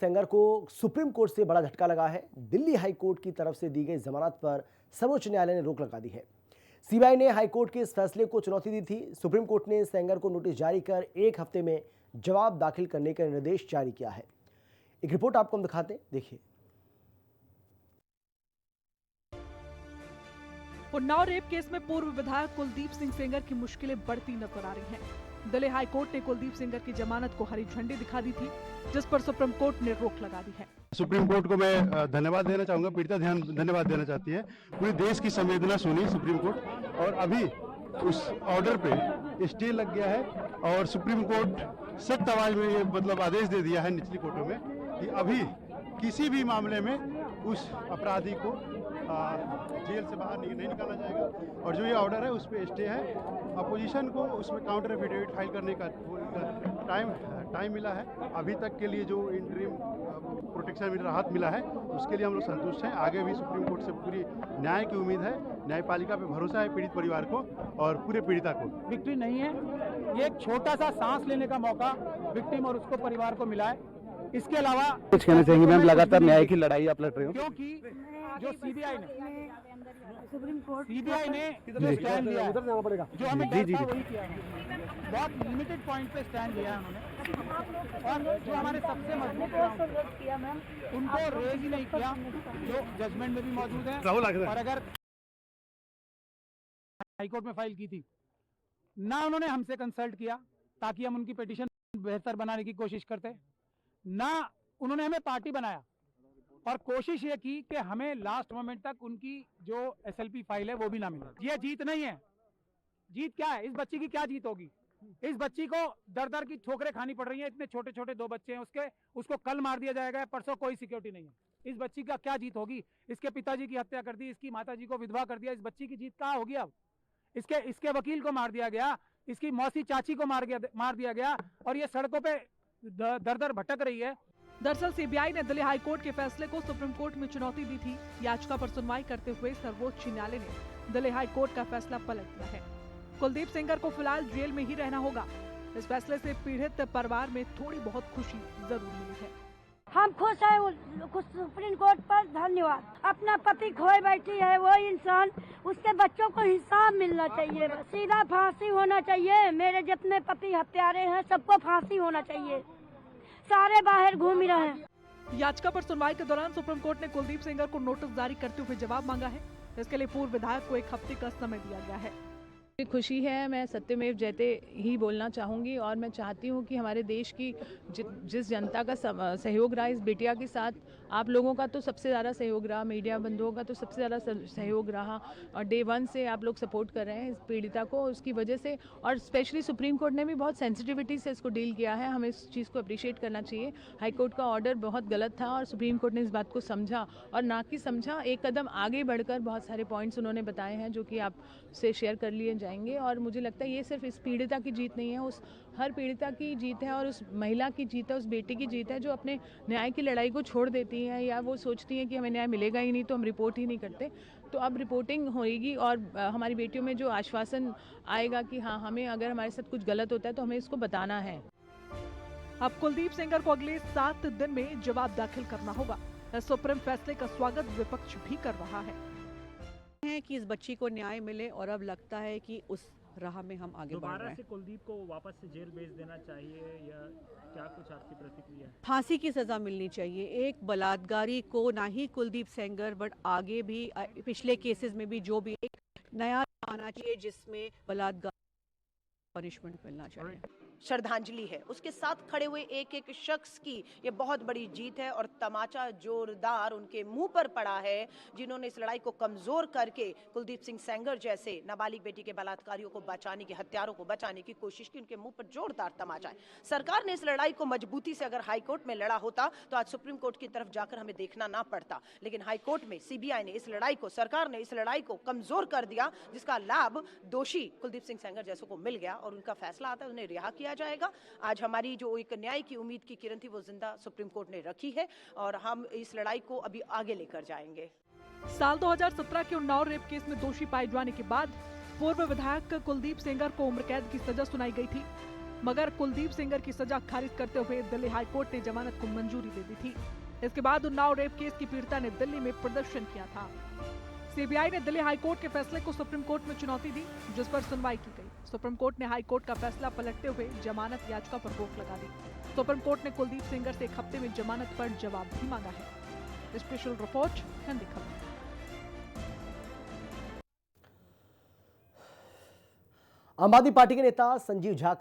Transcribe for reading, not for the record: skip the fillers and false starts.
सेंगर को supreme court से बड़ा झटका लगा है। दिल्ली हाई कोर्ट की तरफ से दी गई जमानत पर सर्वोच्च न्यायालय ने रोक लगा दी है। सीबीआई ने हाई कोर्ट के इस फैसले को चुनौती दी थी। सुप्रीम कोर्ट ने सेंगर को नोटिस जारी कर 1 हफ्ते में जवाब दाखिल करने का निर्देश जारी किया है। एक रिपोर्ट आपको हम दिखाते हैं, देखिए। उन्नाव रेप केस में पूर्व विधायक कुलदीप सिंह सेंगर की मुश्किलें बढ़ती नजर आ रही हैं। दिल्ली हाई कोर्ट ने कुलदीप सेंगर की जमानत को हरी झंडी दिखा दी थी, जिस पर सुप्रीम कोर्ट ने रोक लगा दी है। सुप्रीम कोर्ट को मैं धन्यवाद देना चाहूंगा, पीड़िता धन्यवाद देना चाहती है। पूरे देश की संवेदना सुनी सुप्रीम कोर्ट, और अभी उस ऑर्डर पे स्टे लग गया है और सुप्रीम कोर्ट सख्त आवाज में ये मतलब आदेश दे दिया है निचली कोर्टों में कि अभी किसी भी मामले में उस अपराधी को जेल से बाहर नहीं निकाला जाएगा। और जो ये ऑर्डर है उस पर स्टे है। अपोजिशन को उसमें काउंटर एफिडेविट फाइल करने का टाइम मिला है। अभी तक के लिए जो इंटरिम प्रोटेक्शन में राहत मिला है उसके लिए हम लोग संतुष्ट हैं। आगे भी सुप्रीम कोर्ट से पूरी न्याय की उम्मीद है। न्यायपालिका पे भरोसा है पीड़ित परिवार को और पूरे पीड़िता को। विक्ट्री नहीं है, ये एक छोटा सा सांस लेने का मौका विक्टिम और उसको परिवार को मिला है। इसके अलावा कुछ कहना चाहेंगे मैम? लगातार न्याय की लड़ाई आप लड़ रहे हो, क्योंकि जो सीबीआई ने जो स्टैंड लिया है, जो हमें डर था वही किया है। बहुत लिमिटेड पॉइंट पे स्टैंड लिया है उन्होंने, और जो हमारे सबसे मजबूत उनको रेज ही नहीं किया, जो जजमेंट में भी मौजूद है। और अगर हाईकोर्ट में फाइल की थी ना, उन्होंने हमसे कंसल्ट किया ताकि हम उनकी पिटीशन बेहतर बनाने की कोशिश करते, ना उन्होंने हमें पार्टी बनाया और कोशिश ये की कि हमें लास्ट मोमेंट तक उनकी जो एसएलपी फाइल है वो भी ना मिले। ये जीत नहीं है। जीत क्या है? इस बच्ची की क्या जीत होगी? इस बच्ची को दर दर की ठोकरें खानी पड़ रही हैं। इतने छोटे छोटे 2 बच्चे हैं उसको कल मार दिया जाएगा, परसों कोई सिक्योरिटी नहीं है। इस बच्ची का क्या जीत होगी? इसके पिताजी की हत्या कर दी, इसकी माताजी को विधवा कर दिया। इस बच्ची की जीत कहाँ होगी? अब इसके वकील को मार दिया गया, इसकी मौसी चाची को मार दिया गया, और ये सड़कों पे दर दर भटक रही है। दरअसल सीबीआई ने दिल्ली हाई कोर्ट के फैसले को सुप्रीम कोर्ट में चुनौती दी थी। याचिका पर सुनवाई करते हुए सर्वोच्च न्यायालय ने दिल्ली हाई कोर्ट का फैसला पलट दिया है। कुलदीप सेंगर को फिलहाल जेल में ही रहना होगा। इस फैसले से पीड़ित परिवार में थोड़ी बहुत खुशी जरूर मिली है। हम खुश हैं सुप्रीम कोर्ट पर, धन्यवाद। अपना पति खोए बैठी है वो इंसान, उसके बच्चों को हिसाब मिलना चाहिए। सीधा फांसी होना चाहिए। मेरे जितने पति हत्यारे हैं सबको फांसी होना चाहिए। सारे बाहर घूम रहे हैं। याचिका पर सुनवाई के दौरान सुप्रीम कोर्ट ने कुलदीप सेंगर को नोटिस जारी करते हुए जवाब मांगा है। इसके लिए पूर्व विधायक को 1 हफ्ते का समय दिया गया है। खुशी है, मैं सत्यमेव जयते ही बोलना चाहूँगी, और मैं चाहती हूँ कि हमारे देश की जिस जनता का सहयोग रहा इस बिटिया के साथ, आप लोगों का तो सबसे ज़्यादा सहयोग रहा, मीडिया बंधुओं का तो सबसे ज़्यादा सहयोग रहा, और डे 1 से आप लोग सपोर्ट कर रहे हैं इस पीड़िता को, उसकी वजह से। और स्पेशली सुप्रीम कोर्ट ने भी बहुत सेंसिटिविटी से इसको डील किया है। हमें इस चीज़ को अप्रिशिएट करना चाहिए। हाई कोर्ट का ऑर्डर बहुत गलत था और सुप्रीम कोर्ट ने इस बात को समझा, और ना कि समझा, एक कदम आगे बढ़कर बहुत सारे पॉइंट्स उन्होंने बताए हैं जो कि आपसे शेयर कर लिए जाएंगे। और मुझे लगता है ये सिर्फ इस पीड़िता की जीत नहीं है, उस हर पीड़िता की जीत है, और उस महिला की जीत है, उस बेटी की जीत है जो अपने न्याय की लड़ाई को छोड़ देती है, या वो सोचती है कि हमें न्याय मिलेगा ही नहीं तो हम रिपोर्ट ही नहीं करते। तो अब रिपोर्टिंग होएगी और हमारी बेटियों में जो आश्वासन आएगा कि हाँ, हमें अगर हमारे साथ कुछ गलत होता है तो हमें इसको बताना है। अब कुलदीप सेंगर को अगले 7 दिन में जवाब दाखिल करना होगा। इस सुप्रीम फैसले का स्वागत विपक्ष भी कर रहा है कि इस बच्ची को न्याय मिले, और अब लगता है कि उस राह में हम आगे बढ़ रहे हैं। दोबारा से कुलदीप को वापस से जेल भेज देना चाहिए, या क्या कुछ आपकी प्रतिक्रिया है? फांसी की सजा मिलनी चाहिए एक बलात्कारी को, ना ही कुलदीप सेंगर बट आगे भी पिछले केसेस में भी जो भी एक नया आना चाहिए जिसमें बलात्कार पनिशमेंट मिलना चाहिए। श्रद्धांजलि है उसके साथ खड़े हुए एक एक शख्स की ये बहुत बड़ी जीत है, और तमाचा जोरदार उनके मुंह पर पड़ा है जिन्होंने इस लड़ाई को कमजोर करके कुलदीप सिंह सेंगर जैसे नाबालिग बेटी के बलात्कारियों को बचाने की, हत्यारों को बचाने की कोशिश की। उनके मुंह पर जोरदार तमाचा है। सरकार ने इस लड़ाई को मजबूती से अगर हाईकोर्ट में लड़ा होता तो आज सुप्रीम कोर्ट की तरफ जाकर हमें देखना ना पड़ता, लेकिन हाईकोर्ट में सीबीआई ने इस लड़ाई को, सरकार ने इस लड़ाई को कमजोर कर दिया, जिसका लाभ दोषी कुलदीप सिंह सेंगर जैसों को मिल गया, और उनका फैसला आता है उन्हें रिहा किया जाएगा। आज हमारी जो एक न्याय की उम्मीद की किरण थी वो जिंदा सुप्रीम कोर्ट ने रखी है, और हम इस लड़ाई को अभी आगे लेकर जाएंगे। साल 2017 के उन्नाव रेप केस में दोषी पाए जाने के बाद पूर्व विधायक कुलदीप सेंगर को उम्र कैद की सजा सुनाई गई थी। मगर कुलदीप सेंगर की सजा खारिज करते हुए दिल्ली हाईकोर्ट ने जमानत को मंजूरी दे दी थी। इसके बाद उन्नाव रेप केस की पीड़िता ने दिल्ली में प्रदर्शन किया था। सीबीआई ने दिल्ली हाईकोर्ट के फैसले को सुप्रीम कोर्ट में चुनौती दी, जिस पर सुनवाई की गई। सुप्रीम कोर्ट ने हाईकोर्ट का फैसला पलटते हुए जमानत याचिका पर रोक लगा दी। सुप्रीम कोर्ट ने कुलदीप सेंगर से 1 हफ्ते में जमानत पर जवाब भी मांगा है। स्पेशल रिपोर्ट, हिंदी खबर। आम आदमी पार्टी के नेता संजीव झा